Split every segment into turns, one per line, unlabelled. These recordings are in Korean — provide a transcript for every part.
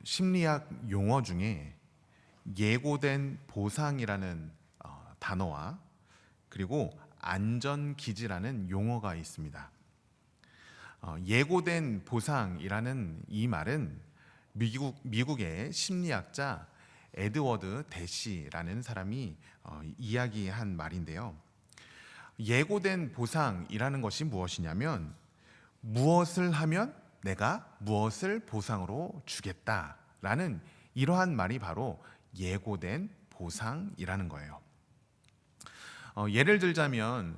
심리학 용어 중에 예고된 보상이라는 단어와 그리고 안전기지라는 용어가 있습니다. 예고된 보상이라는 이 말은 미국의 심리학자 에드워드 대시라는 사람이 이야기한 말인데요. 예고된 보상이라는 것이 무엇이냐면 무엇을 하면 내가 무엇을 보상으로 주겠다라는 이러한 말이 바로 예고된 보상이라는 거예요. 예를 들자면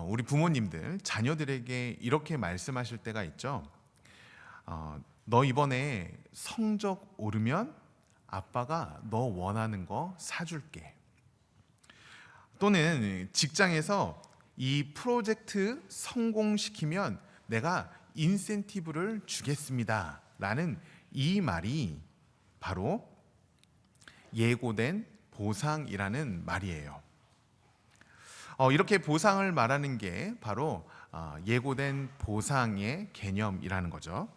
우리 부모님들 자녀들에게 이렇게 말씀하실 때가 있죠. 너 이번에 성적 오르면 아빠가 너 원하는 거 사줄게. 또는 직장에서 이 프로젝트 성공시키면 내가 인센티브를 주겠습니다 라는 이 말이 바로 예고된 보상이라는 말이에요. 이렇게 보상을 말하는 게 바로 예고된 보상의 개념이라는 거죠.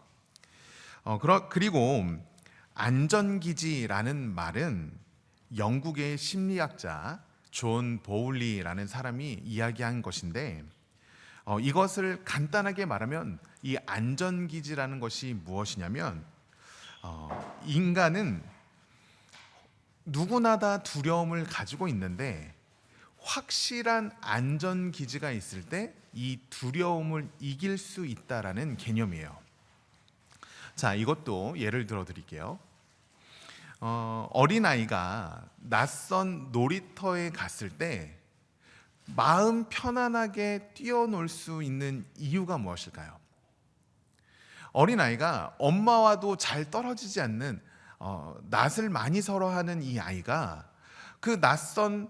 그리고 안전기지라는 말은 영국의 심리학자 존 보울리라는 사람이 이야기한 것인데, 이것을 간단하게 말하면 이 안전기지라는 것이 무엇이냐면 인간은 누구나 다 두려움을 가지고 있는데 확실한 안전기지가 있을 때 이 두려움을 이길 수 있다라는 개념이에요. 자, 이것도 예를 들어 드릴게요. 어린아이가 낯선 놀이터에 갔을 때 마음 편안하게 뛰어놀 수 있는 이유가 무엇일까요? 어린아이가 엄마와도 잘 떨어지지 않는 낯을 많이 설어하는 이 아이가 그 낯선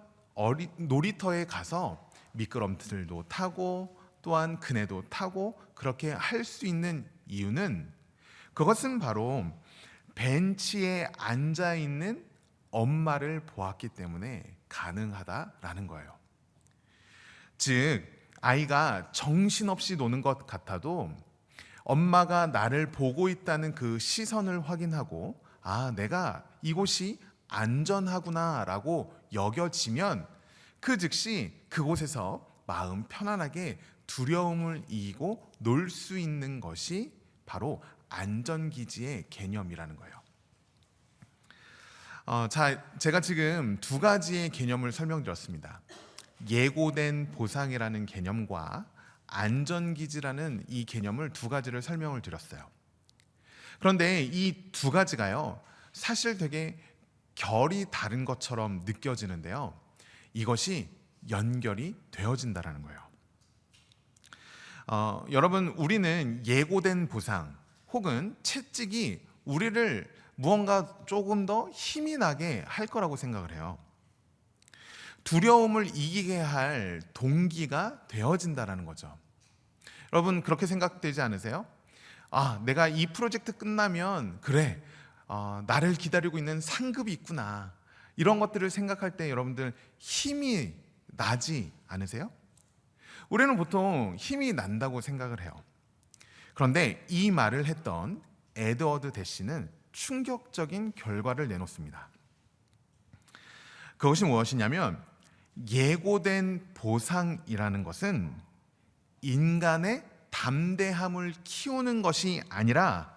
놀이터에 가서 미끄럼틀도 타고 또한 그네도 타고 그렇게 할 수 있는 이유는 그것은 바로 벤치에 앉아 있는 엄마를 보았기 때문에 가능하다라는 거예요. 즉, 아이가 정신없이 노는 것 같아도 엄마가 나를 보고 있다는 그 시선을 확인하고 내가 이곳이 안전하구나라고 여겨지면 그 즉시 그곳에서 마음 편안하게 두려움을 이기고 놀 수 있는 것이 바로 안전기지의 개념이라는 거예요. 제가 지금 두 가지의 개념을 설명드렸습니다. 예고된 보상이라는 개념과 안전기지라는 이 개념을 두 가지를 설명을 드렸어요. 그런데 이 두 가지가요, 사실 되게 결이 다른 것처럼 느껴지는데요. 이것이 연결이 되어진다는 거예요. 여러분, 우리는 예고된 보상 혹은 채찍이 우리를 무언가 조금 더 힘이 나게 할 거라고 생각을 해요. 두려움을 이기게 할 동기가 되어진다는 거죠. 여러분, 그렇게 생각되지 않으세요? 내가 이 프로젝트 끝나면 그래, 나를 기다리고 있는 상급이 있구나, 이런 것들을 생각할 때 여러분들 힘이 나지 않으세요? 우리는 보통 힘이 난다고 생각을 해요. 그런데 이 말을 했던 에드워드 대시는 충격적인 결과를 내놓습니다. 그것이 무엇이냐면 예고된 보상이라는 것은 인간의 담대함을 키우는 것이 아니라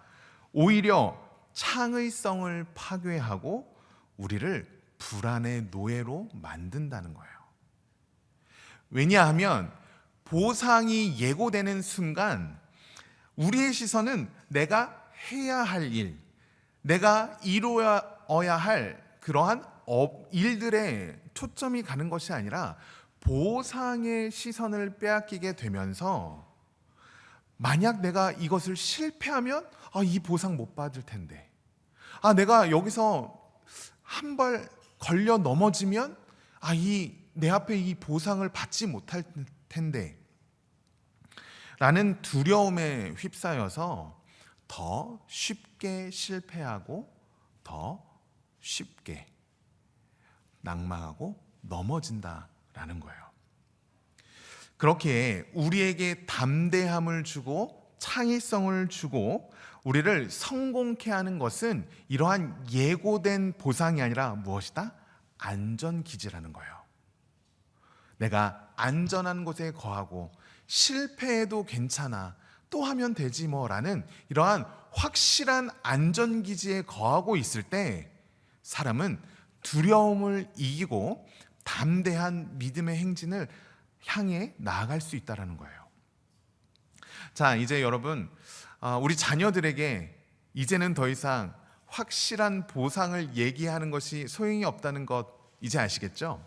오히려 창의성을 파괴하고 우리를 불안의 노예로 만든다는 거예요. 왜냐하면 보상이 예고되는 순간 우리의 시선은 내가 해야 할 일, 내가 이루어야 할 그러한 일들에 초점이 가는 것이 아니라 보상의 시선을 빼앗기게 되면서 만약 내가 이것을 실패하면 이 보상 못 받을 텐데, 내가 여기서 한 발 걸려 넘어지면 내 앞에 이 보상을 받지 못할 텐데 라는 두려움에 휩싸여서 더 쉽게 실패하고 더 쉽게 낭망하고 넘어진다라는 거예요. 그렇게 우리에게 담대함을 주고 창의성을 주고 우리를 성공케 하는 것은 이러한 예고된 보상이 아니라 무엇이다? 안전기지라는 거예요. 내가 안전한 곳에 거하고 실패해도 괜찮아, 또 하면 되지 뭐라는 이러한 확실한 안전기지에 거하고 있을 때 사람은 두려움을 이기고 담대한 믿음의 행진을 향해 나아갈 수 있다는 거예요. 자, 이제 여러분, 우리 자녀들에게 이제는 더 이상 확실한 보상을 얘기하는 것이 소용이 없다는 것 이제 아시겠죠?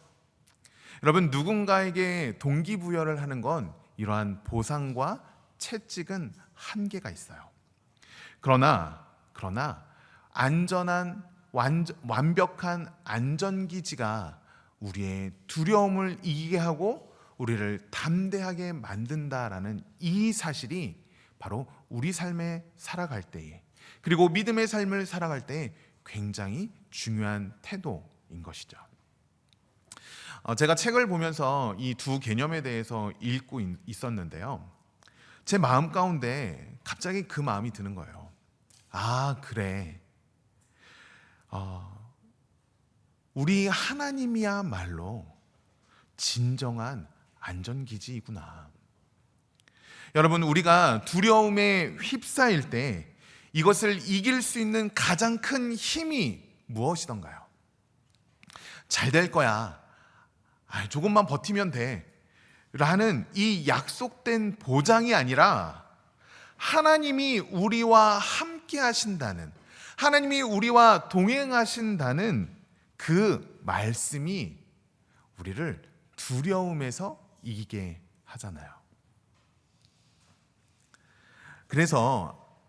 여러분, 누군가에게 동기부여를 하는 건 이러한 보상과 채찍은 한계가 있어요. 그러나 안전한 완벽한 안전기지가 우리의 두려움을 이기게 하고 우리를 담대하게 만든다라는 이 사실이 바로 우리 삶에 살아갈 때에, 그리고 믿음의 삶을 살아갈 때에 굉장히 중요한 태도인 것이죠. 제가 책을 보면서 이 두 개념에 대해서 읽고 있었는데요. 제 마음 가운데 갑자기 그 마음이 드는 거예요. 아, 그래. 우리 하나님이야말로 진정한 안전기지이구나. 여러분, 우리가 두려움에 휩싸일 때 이것을 이길 수 있는 가장 큰 힘이 무엇이던가요? 잘 될 거야. 조금만 버티면 돼. 라는 이 약속된 보장이 아니라 하나님이 우리와 함께 하신다는, 하나님이 우리와 동행하신다는 그 말씀이 우리를 두려움에서 이기게 하잖아요. 그래서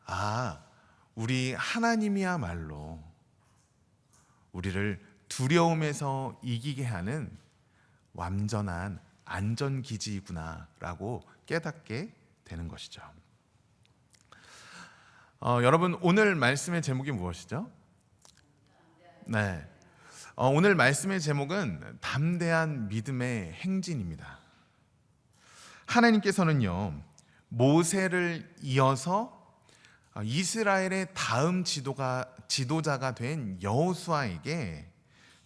우리 하나님이야말로 우리를 두려움에서 이기게 하는 완전한 안전기지이구나라고 깨닫게 되는 것이죠. 여러분, 오늘 말씀의 제목이 무엇이죠? 네, 오늘 말씀의 제목은 담대한 믿음의 행진입니다. 하나님께서는요, 모세를 이어서 이스라엘의 다음 지도자가 된 여호수아에게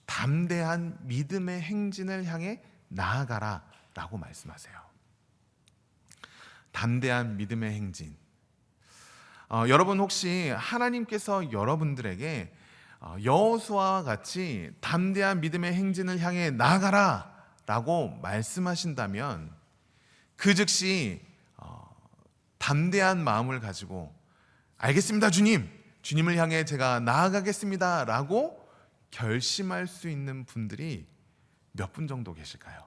담대한 믿음의 행진을 향해 나아가라 라고 말씀하세요. 담대한 믿음의 행진. 여러분, 혹시 하나님께서 여러분들에게 여호수아와 같이 담대한 믿음의 행진을 향해 나아가라 라고 말씀하신다면 그 즉시 담대한 마음을 가지고 알겠습니다, 주님을 향해 제가 나아가겠습니다 라고 결심할 수 있는 분들이 몇 분 정도 계실까요?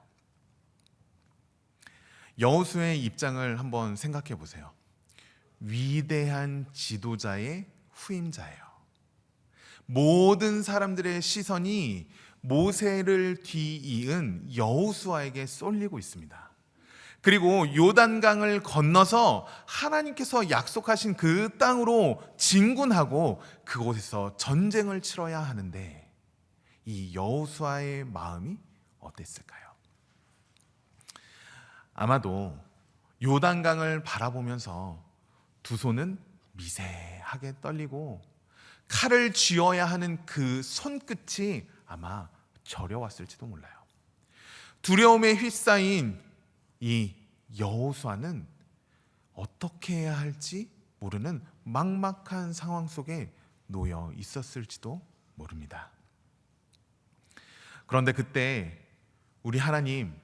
여호수아의 입장을 한번 생각해 보세요. 위대한 지도자의 후임자예요. 모든 사람들의 시선이 모세를 뒤이은 여호수아에게 쏠리고 있습니다. 그리고 요단강을 건너서 하나님께서 약속하신 그 땅으로 진군하고 그곳에서 전쟁을 치러야 하는데 이 여호수아의 마음이 어땠을까요? 아마도 요단강을 바라보면서 두 손은 미세하게 떨리고 칼을 쥐어야 하는 그 손끝이 아마 저려왔을지도 몰라요. 두려움에 휩싸인 이 여호수아는 어떻게 해야 할지 모르는 막막한 상황 속에 놓여 있었을지도 모릅니다. 그런데 그때 우리 하나님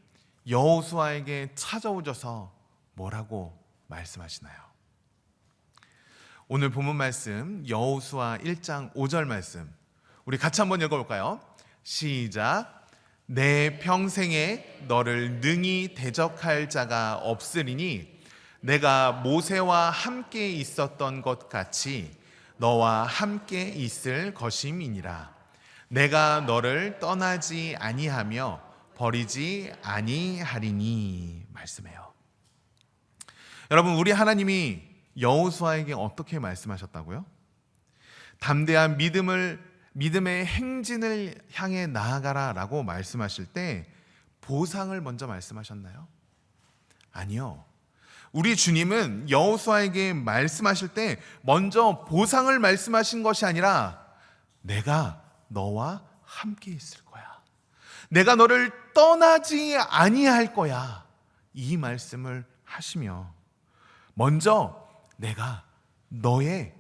여호수아에게 찾아오셔서 뭐라고 말씀하시나요? 오늘 본문 말씀 여호수아 1장 5절 말씀 우리 같이 한번 읽어볼까요? 시작. 내 평생에 너를 능히 대적할 자가 없으리니 내가 모세와 함께 있었던 것 같이 너와 함께 있을 것임이니라. 내가 너를 떠나지 아니하며 버리지 아니하리니. 말씀해요. 여러분, 우리 하나님이 여호수아에게 어떻게 말씀하셨다고요? 담대한 믿음의 행진을 향해 나아가라 라고 말씀하실 때 보상을 먼저 말씀하셨나요? 아니요. 우리 주님은 여호수아에게 말씀하실 때 먼저 보상을 말씀하신 것이 아니라 내가 너와 함께 있을 거야. 내가 너를 떠나지 아니할 거야. 이 말씀을 하시며 먼저 내가 너의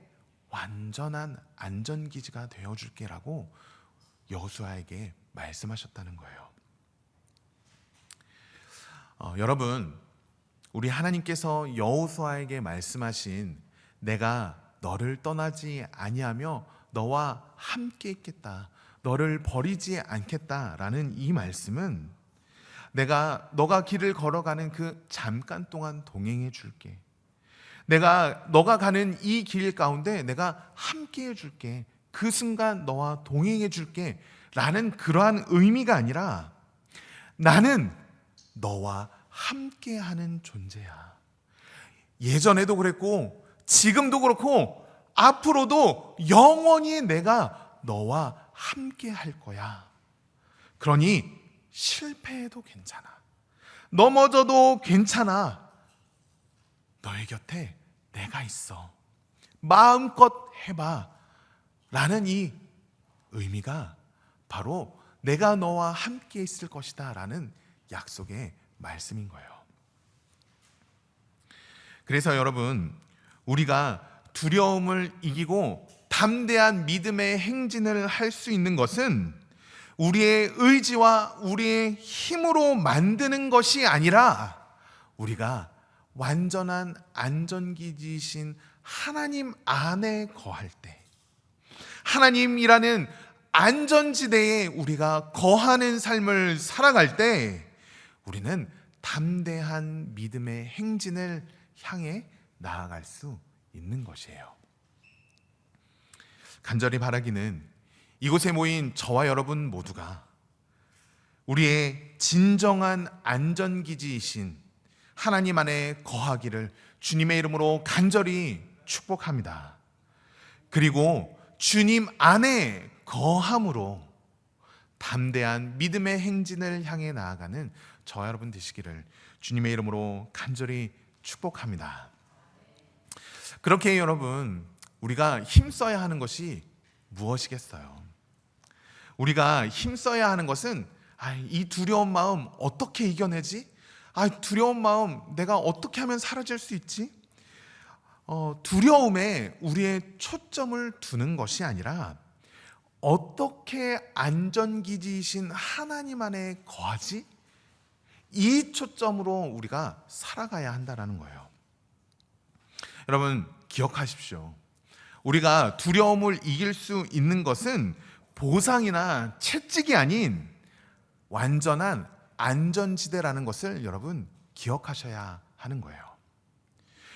완전한 안전기지가 되어줄게라고 여호수아에게 말씀하셨다는 거예요. 여러분, 우리 하나님께서 여호수아에게 말씀하신 내가 너를 떠나지 아니하며 너와 함께 있겠다, 너를 버리지 않겠다라는 이 말씀은 내가 너가 길을 걸어가는 그 잠깐 동안 동행해 줄게. 너가 가는 이 길 가운데 내가 함께 해 줄게. 그 순간 너와 동행해 줄게. 라는 그러한 의미가 아니라 나는 너와 함께 하는 존재야. 예전에도 그랬고 지금도 그렇고 앞으로도 영원히 내가 너와 함께 할 거야. 그러니 실패해도 괜찮아. 넘어져도 괜찮아. 너의 곁에 내가 있어. 마음껏 해봐. 라는 이 의미가 바로 내가 너와 함께 있을 것이다 라는 약속의 말씀인 거예요. 그래서 여러분, 우리가 두려움을 이기고 담대한 믿음의 행진을 할 수 있는 것은 우리의 의지와 우리의 힘으로 만드는 것이 아니라 우리가 완전한 안전기지이신 하나님 안에 거할 때, 하나님이라는 안전지대에 우리가 거하는 삶을 살아갈 때 우리는 담대한 믿음의 행진을 향해 나아갈 수 있는 것이에요. 간절히 바라기는 이곳에 모인 저와 여러분 모두가 우리의 진정한 안전기지이신 하나님 안에 거하기를 주님의 이름으로 간절히 축복합니다. 그리고 주님 안에 거함으로 담대한 믿음의 행진을 향해 나아가는 저와 여러분 되시기를 주님의 이름으로 간절히 축복합니다. 그렇게 여러분, 우리가 힘써야 하는 것이 무엇이겠어요? 우리가 힘써야 하는 것은 이 두려운 마음 어떻게 이겨내지? 두려운 마음 내가 어떻게 하면 사라질 수 있지? 두려움에 우리의 초점을 두는 것이 아니라 어떻게 안전기지이신 하나님 안에 거하지? 이 초점으로 우리가 살아가야 한다는 거예요. 여러분 기억하십시오. 우리가 두려움을 이길 수 있는 것은 보상이나 채찍이 아닌 완전한 안전지대라는 것을 여러분 기억하셔야 하는 거예요.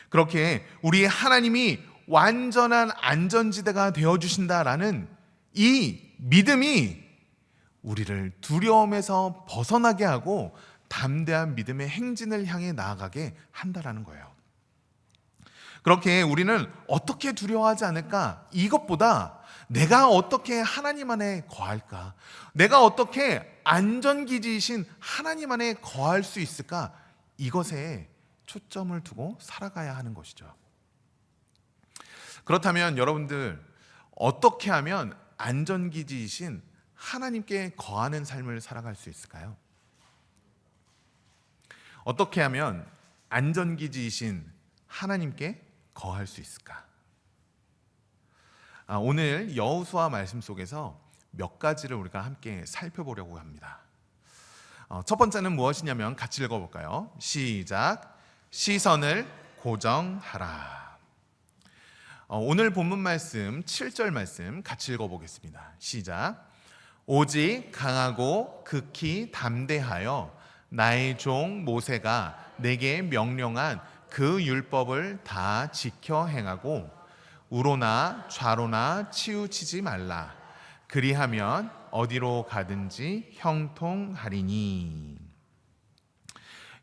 그렇게 우리 하나님이 완전한 안전지대가 되어주신다라는 이 믿음이 우리를 두려움에서 벗어나게 하고 담대한 믿음의 행진을 향해 나아가게 한다라는 거예요. 그렇게 우리는 어떻게 두려워하지 않을까? 이것보다 내가 어떻게 하나님 안에 거할까? 내가 어떻게 안전기지이신 하나님 안에 거할 수 있을까? 이것에 초점을 두고 살아가야 하는 것이죠. 그렇다면 여러분들 어떻게 하면 안전기지이신 하나님께 거하는 삶을 살아갈 수 있을까요? 어떻게 하면 안전기지이신 하나님께 거할 수 있을까? 오늘 여호수아 말씀 속에서 몇 가지를 우리가 함께 살펴보려고 합니다. 첫 번째는 무엇이냐면 같이 읽어볼까요? 시작. 시선을 고정하라. 오늘 본문 말씀 7절 말씀 같이 읽어보겠습니다. 시작. 오직 강하고 극히 담대하여 나의 종 모세가 내게 명령한 그 율법을 다 지켜 행하고 우로나 좌로나 치우치지 말라. 그리하면 어디로 가든지 형통하리니.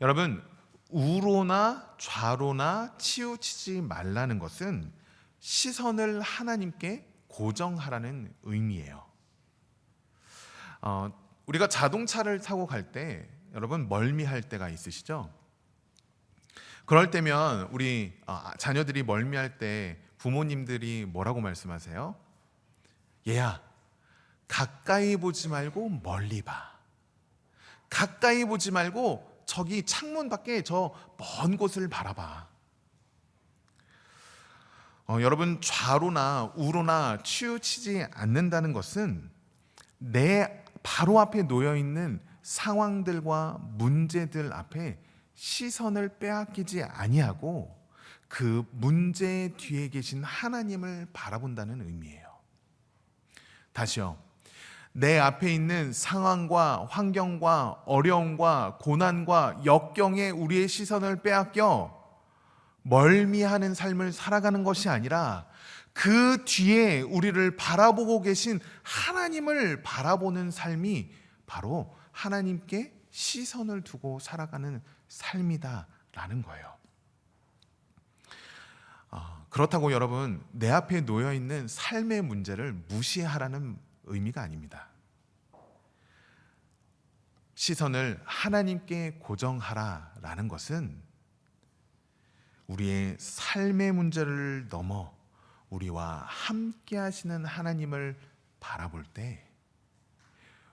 여러분, 우로나 좌로나 치우치지 말라는 것은 시선을 하나님께 고정하라는 의미예요. 우리가 자동차를 타고 갈 때 여러분 멀미할 때가 있으시죠? 그럴 때면 우리 자녀들이 멀미할 때 부모님들이 뭐라고 말씀하세요? 얘야, 가까이 보지 말고 멀리 봐. 가까이 보지 말고 저기 창문 밖에 저 먼 곳을 바라봐. 여러분, 좌로나 우로나 치우치지 않는다는 것은 내 바로 앞에 놓여 있는 상황들과 문제들 앞에 시선을 빼앗기지 아니하고 그 문제 뒤에 계신 하나님을 바라본다는 의미예요. 다시요. 내 앞에 있는 상황과 환경과 어려움과 고난과 역경에 우리의 시선을 빼앗겨 멀미하는 삶을 살아가는 것이 아니라 그 뒤에 우리를 바라보고 계신 하나님을 바라보는 삶이 바로 하나님께 시선을 두고 살아가는 삶이다라는 거예요. 그렇다고 여러분, 내 앞에 놓여 있는 삶의 문제를 무시하라는 의미가 아닙니다. 시선을 하나님께 고정하라라는 것은 우리의 삶의 문제를 넘어 우리와 함께 하시는 하나님을 바라볼 때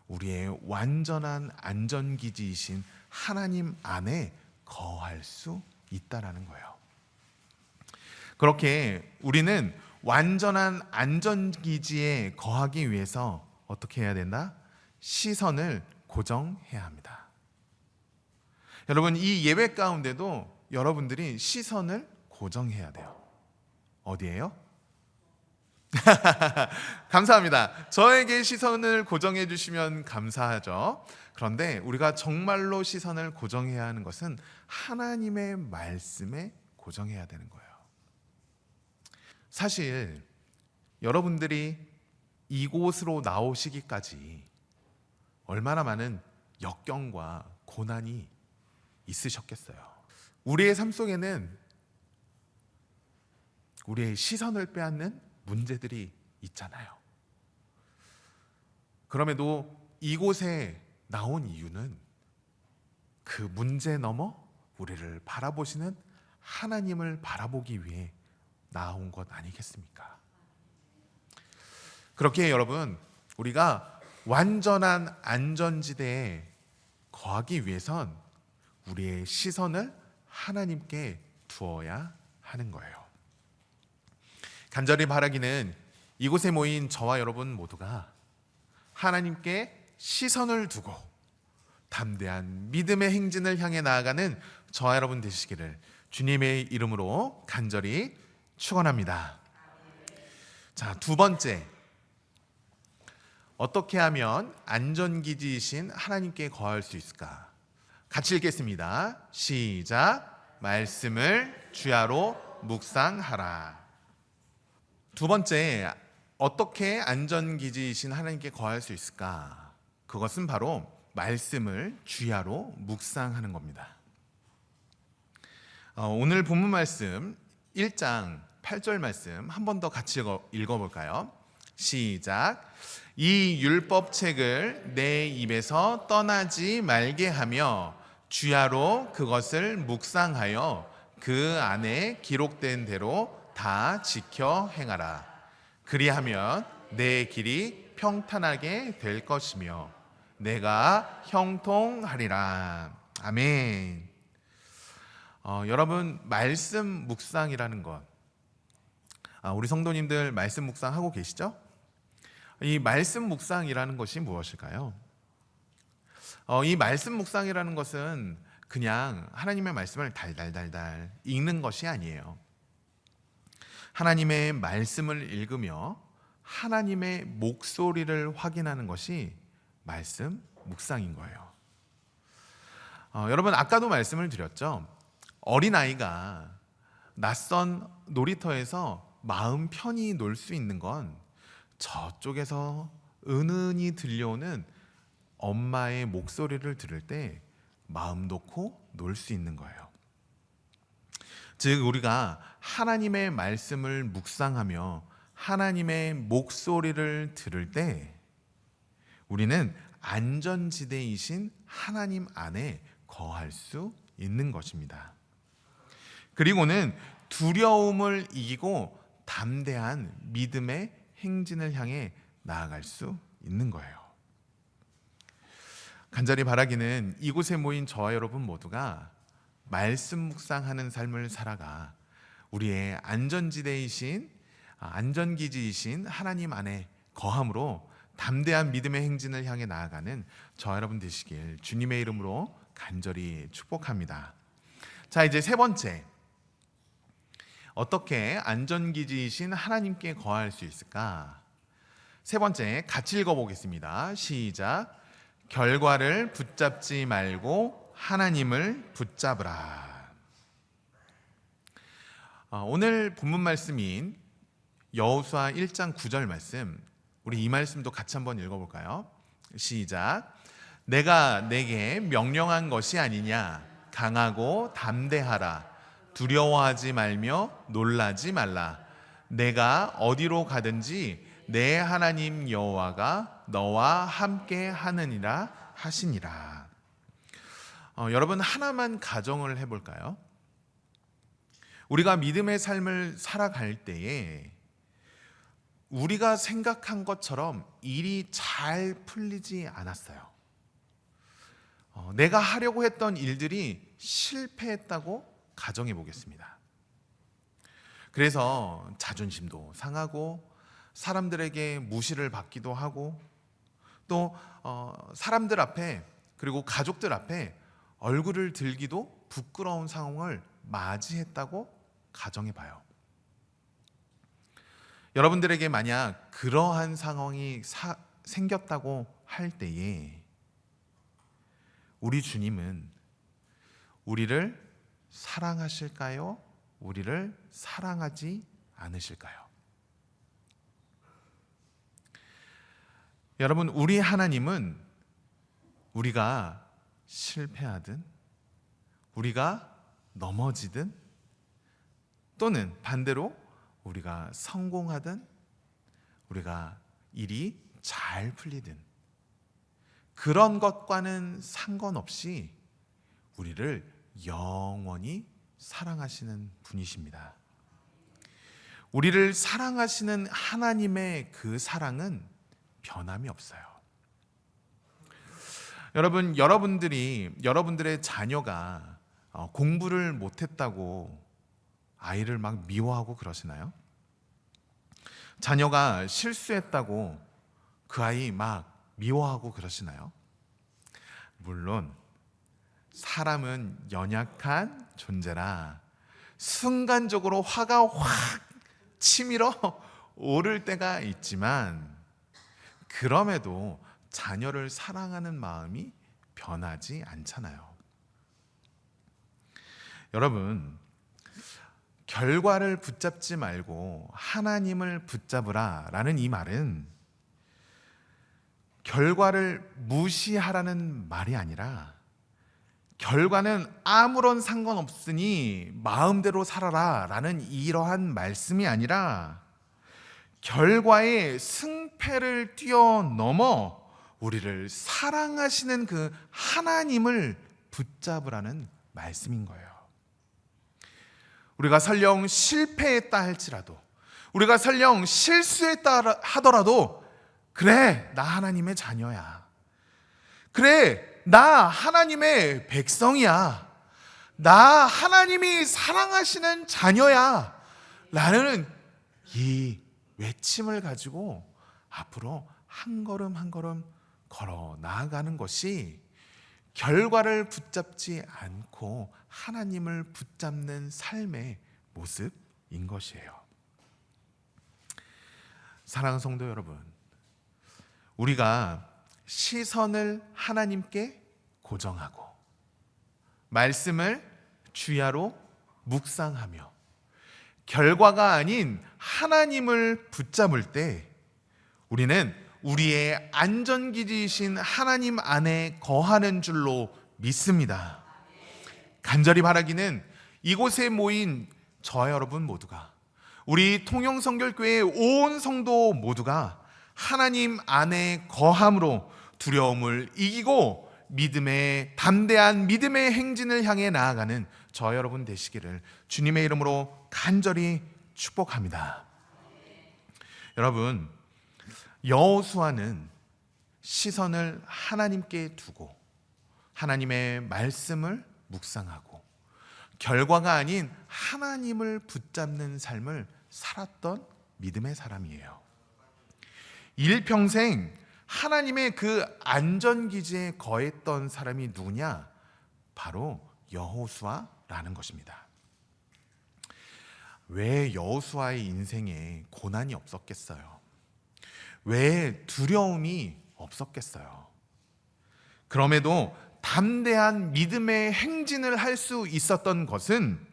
우리의 완전한 안전기지이신 하나님 안에 거할 수 있다라는 거예요. 그렇게 우리는 완전한 안전기지에 거하기 위해서 어떻게 해야 된다? 시선을 고정해야 합니다. 여러분, 이 예배 가운데도 여러분들이 시선을 고정해야 돼요. 어디예요? 감사합니다. 저에게 시선을 고정해 주시면 감사하죠. 그런데 우리가 정말로 시선을 고정해야 하는 것은 하나님의 말씀에 고정해야 되는 거예요. 사실 여러분들이 이곳으로 나오시기까지 얼마나 많은 역경과 고난이 있으셨겠어요. 우리의 삶 속에는 우리의 시선을 빼앗는 문제들이 있잖아요. 그럼에도 이곳에 나온 이유는 그 문제 넘어 우리를 바라보시는 하나님을 바라보기 위해 나온 것 아니겠습니까? 그렇게 여러분, 우리가 완전한 안전지대에 거하기 위해선 우리의 시선을 하나님께 두어야 하는 거예요. 간절히 바라기는 이곳에 모인 저와 여러분 모두가 하나님께 시선을 두고 담대한 믿음의 행진을 향해 나아가는 저와 여러분 되시기를 주님의 이름으로 간절히 축원합니다. 자, 두 번째, 어떻게 하면 안전기지이신 하나님께 거할 수 있을까? 같이 읽겠습니다. 시작. 말씀을 주야로 묵상하라. 두 번째, 어떻게 안전기지이신 하나님께 거할 수 있을까? 그것은 바로 말씀을 주야로 묵상하는 겁니다. 오늘 본문 말씀 1장 8절 말씀 한 번 더 같이 읽어볼까요? 시작. 이 율법책을 내 입에서 떠나지 말게 하며 주야로 그것을 묵상하여 그 안에 기록된 대로 다 지켜 행하라. 그리하면 내 길이 평탄하게 될 것이며 내가 형통하리라. 아멘. 여러분, 말씀 묵상이라는 것, 우리 성도님들 말씀 묵상하고 계시죠? 이 말씀 묵상이라는 것이 무엇일까요? 이 말씀 묵상이라는 것은 그냥 하나님의 말씀을 달달달달 읽는 것이 아니에요. 하나님의 말씀을 읽으며 하나님의 목소리를 확인하는 것이 말씀 묵상인 거예요. 여러분, 아까도 말씀을 드렸죠. 어린아이가 낯선 놀이터에서 마음 편히 놀 수 있는 건 저쪽에서 은은히 들려오는 엄마의 목소리를 들을 때 마음 놓고 놀 수 있는 거예요. 즉, 우리가 하나님의 말씀을 묵상하며 하나님의 목소리를 들을 때 우리는 안전지대이신 하나님 안에 거할 수 있는 것입니다. 그리고는 두려움을 이기고 담대한 믿음의 행진을 향해 나아갈 수 있는 거예요. 간절히 바라기는 이곳에 모인 저와 여러분 모두가 말씀 묵상하는 삶을 살아가 우리의 안전기지이신 하나님 안에 거함으로 담대한 믿음의 행진을 향해 나아가는 저와 여러분 되시길 주님의 이름으로 간절히 축복합니다. 자, 이제 세 번째, 어떻게 안전기지이신 하나님께 거할 수 있을까? 세 번째, 같이 읽어보겠습니다. 시작. 결과를 붙잡지 말고 하나님을 붙잡으라. 오늘 본문 말씀인 여호수아 1장 9절 말씀, 우리 이 말씀도 같이 한번 읽어볼까요? 시작. 내가 내게 명령한 것이 아니냐. 강하고 담대하라. 두려워하지 말며 놀라지 말라. 내가 어디로 가든지 내 하나님 여호와가 너와 함께 하느니라 하시니라. 여러분, 하나만 가정을 해볼까요? 우리가 믿음의 삶을 살아갈 때에 우리가 생각한 것처럼 일이 잘 풀리지 않았어요. 내가 하려고 했던 일들이 실패했다고 가정해 보겠습니다. 그래서 자존심도 상하고 사람들에게 무시를 받기도 하고 또 사람들 앞에 그리고 가족들 앞에 얼굴을 들기도 부끄러운 상황을 맞이했다고 가정해 봐요. 여러분들에게 만약 그러한 상황이 생겼다고 할 때에 우리 주님은 우리를 사랑하실까요? 우리를 사랑하지 않으실까요? 여러분, 우리 하나님은 우리가 실패하든 우리가 넘어지든 또는 반대로 우리가 성공하든 우리가 일이 잘 풀리든 그런 것과는 상관없이 우리를 영원히 사랑하시는 분이십니다. 우리를 사랑하시는 하나님의 그 사랑은 변함이 없어요. 여러분, 여러분들의 자녀가 공부를 못했다고 아이를 막 미워하고 그러시나요? 자녀가 실수했다고 그 아이 막 미워하고 그러시나요? 물론 사람은 연약한 존재라 순간적으로 화가 확 치밀어 오를 때가 있지만 그럼에도 자녀를 사랑하는 마음이 변하지 않잖아요. 여러분, 결과를 붙잡지 말고 하나님을 붙잡으라 라는 이 말은 결과를 무시하라는 말이 아니라 결과는 아무런 상관없으니 마음대로 살아라 라는 이러한 말씀이 아니라 결과의 승패를 뛰어넘어 우리를 사랑하시는 그 하나님을 붙잡으라는 말씀인 거예요. 우리가 설령 실패했다 할지라도 우리가 설령 실수했다 하더라도 그래, 나 하나님의 자녀야. 그래, 나 하나님의 백성이야. 나 하나님이 사랑하시는 자녀야. 라는 이 외침을 가지고 앞으로 한 걸음 한 걸음 걸어 나아가는 것이 결과를 붙잡지 않고 하나님을 붙잡는 삶의 모습인 것이에요. 사랑하는 성도 여러분, 우리가 시선을 하나님께 고정하고 말씀을 주야로 묵상하며 결과가 아닌 하나님을 붙잡을 때 우리는 우리의 안전기지이신 하나님 안에 거하는 줄로 믿습니다. 간절히 바라기는 이곳에 모인 저와 여러분 모두가 우리 통영성결교회 온 성도 모두가 하나님 안에 거함으로 두려움을 이기고 담대한 믿음의 행진을 향해 나아가는 저 여러분 되시기를 주님의 이름으로 간절히 축복합니다. 여러분, 여호수아는 시선을 하나님께 두고 하나님의 말씀을 묵상하고 결과가 아닌 하나님을 붙잡는 삶을 살았던 믿음의 사람이에요. 일평생 하나님의 그 안전기지에 거했던 사람이 누구냐? 바로 여호수아라는 것입니다. 왜 여호수아의 인생에 고난이 없었겠어요? 왜 두려움이 없었겠어요? 그럼에도 담대한 믿음의 행진을 할 수 있었던 것은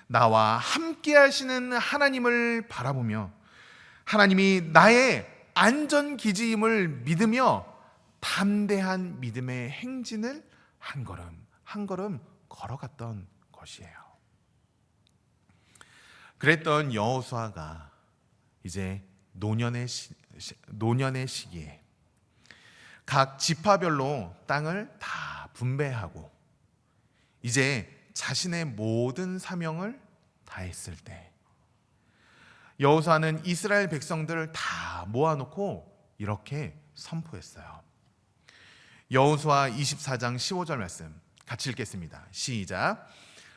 나와 함께 하시는 하나님을 바라보며 하나님이 나의 안전기지임을 믿으며 담대한 믿음의 행진을 한 걸음 한 걸음 걸어갔던 것이에요. 그랬던 여호수아가 이제 노년의 시기에 각 지파별로 땅을 다 분배하고 이제 자신의 모든 사명을 다했을 때 여호수아는 이스라엘 백성들을 다 모아놓고 이렇게 선포했어요. 여호수아 24장 15절 말씀 같이 읽겠습니다. 시작.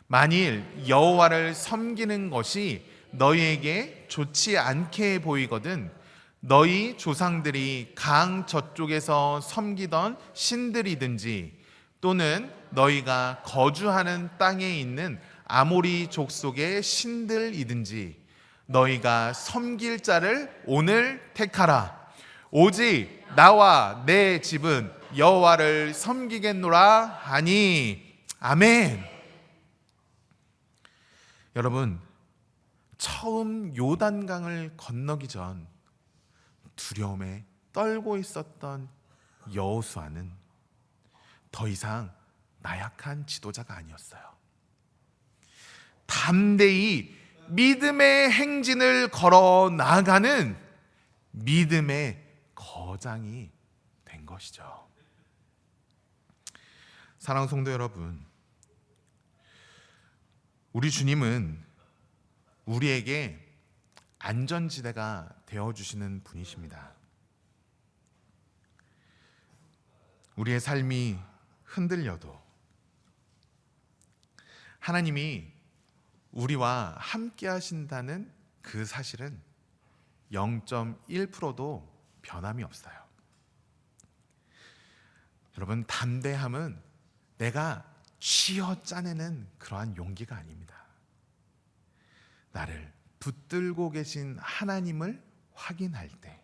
만일 여호와를 섬기는 것이 너희에게 좋지 않게 보이거든 너희 조상들이 강 저쪽에서 섬기던 신들이든지 또는 너희가 거주하는 땅에 있는 아모리 족속의 신들이든지 너희가 섬길 자를 오늘 택하라. 오직 나와 내 집은 여호와를 섬기겠노라 하니. 아멘. 여러분, 처음 요단강을 건너기 전 두려움에 떨고 있었던 여호수아는 더 이상 나약한 지도자가 아니었어요. 담대히 믿음의 행진을 걸어 나가는 믿음의 거장이 된 것이죠. 사랑하는 성도 여러분, 우리 주님은 우리에게 안전지대가 되어주시는 분이십니다. 우리의 삶이 흔들려도 하나님이 우리와 함께 하신다는 그 사실은 0.1%도 변함이 없어요. 여러분, 담대함은 내가 쥐어 짜내는 그러한 용기가 아닙니다. 나를 붙들고 계신 하나님을 확인할 때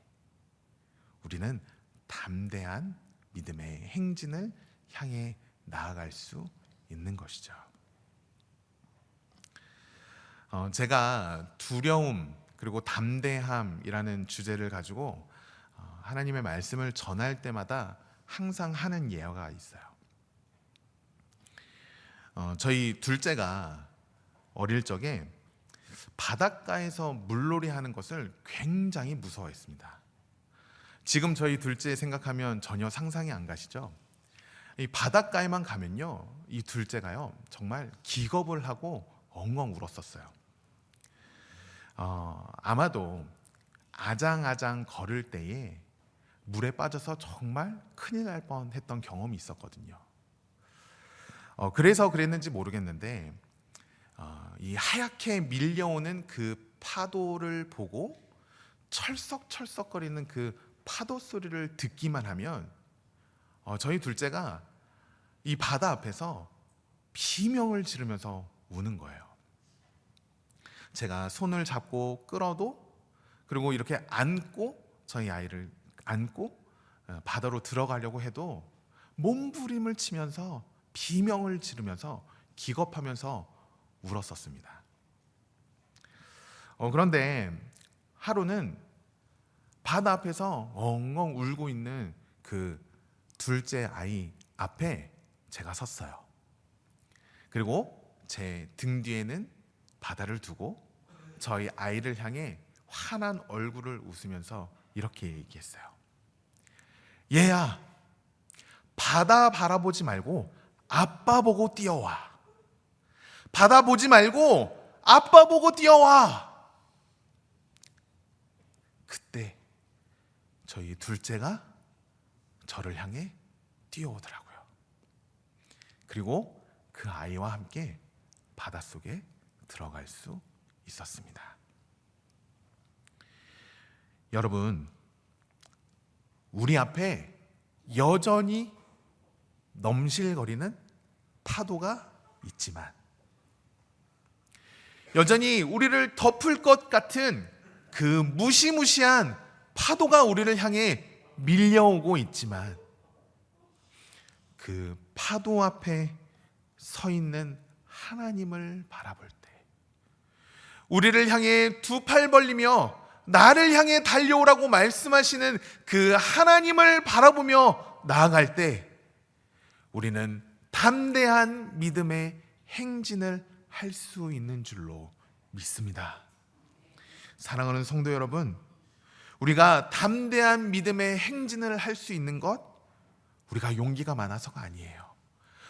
우리는 담대한 믿음의 행진을 향해 나아갈 수 있는 것이죠. 제가 두려움 그리고 담대함이라는 주제를 가지고 하나님의 말씀을 전할 때마다 항상 하는 예화가 있어요. 저희 둘째가 어릴 적에 바닷가에서 물놀이 하는 것을 굉장히 무서워했습니다. 지금 저희 둘째 생각하면 전혀 상상이 안 가시죠? 이 바닷가에만 가면요, 이 둘째가요 정말 기겁을 하고 엉엉 울었었어요. 아마도 아장아장 걸을 때에 물에 빠져서 정말 큰일 날 뻔했던 경험이 있었거든요. 그래서 그랬는지 모르겠는데 이 하얗게 밀려오는 그 파도를 보고 철썩철썩거리는 그 파도 소리를 듣기만 하면 저희 둘째가 이 바다 앞에서 비명을 지르면서 우는 거예요. 제가 손을 잡고 끌어도, 그리고 이렇게 안고 저희 아이를 안고 바다로 들어가려고 해도 몸부림을 치면서 비명을 지르면서 기겁하면서 울었었습니다. 그런데 하루는 바다 앞에서 엉엉 울고 있는 그 둘째 아이 앞에 제가 섰어요. 그리고 제 등 뒤에는 바다를 두고 저희 아이를 향해 환한 얼굴을 웃으면서 이렇게 얘기했어요. 얘야, 바다 바라보지 말고 아빠 보고 뛰어와. 바다 보지 말고 아빠 보고 뛰어와. 그때 저희 둘째가 저를 향해 뛰어오더라고요. 그리고 그 아이와 함께 바닷속에 들어갈 수 있었습니다. 여러분, 우리 앞에 여전히 넘실거리는 파도가 있지만, 여전히 우리를 덮을 것 같은 그 무시무시한 파도가 우리를 향해 밀려오고 있지만, 그 파도 앞에 서 있는 하나님을 바라볼 때, 우리를 향해 두 팔 벌리며 나를 향해 달려오라고 말씀하시는 그 하나님을 바라보며 나아갈 때, 우리는 담대한 믿음의 행진을 할 수 있는 줄로 믿습니다. 사랑하는 성도 여러분, 우리가 담대한 믿음의 행진을 할 수 있는 것, 우리가 용기가 많아서가 아니에요.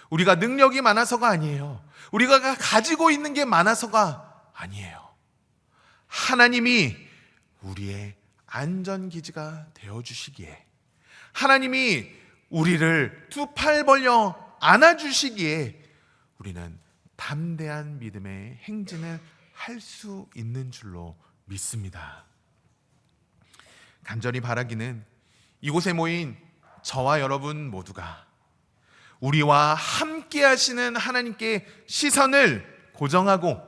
우리가 능력이 많아서가 아니에요. 우리가 가지고 있는 게 많아서가 아니에요. 하나님이 우리의 안전기지가 되어주시기에, 하나님이 우리를 두 팔 벌려 안아주시기에 우리는 담대한 믿음의 행진을 할 수 있는 줄로 믿습니다. 간절히 바라기는 이곳에 모인 저와 여러분 모두가 우리와 함께 하시는 하나님께 시선을 고정하고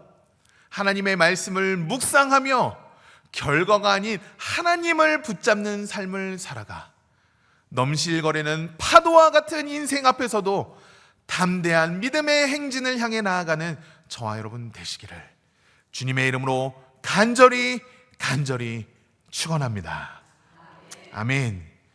하나님의 말씀을 묵상하며 결과가 아닌 하나님을 붙잡는 삶을 살아가 넘실거리는 파도와 같은 인생 앞에서도 담대한 믿음의 행진을 향해 나아가는 저와 여러분 되시기를 주님의 이름으로 간절히 축원합니다. 아멘.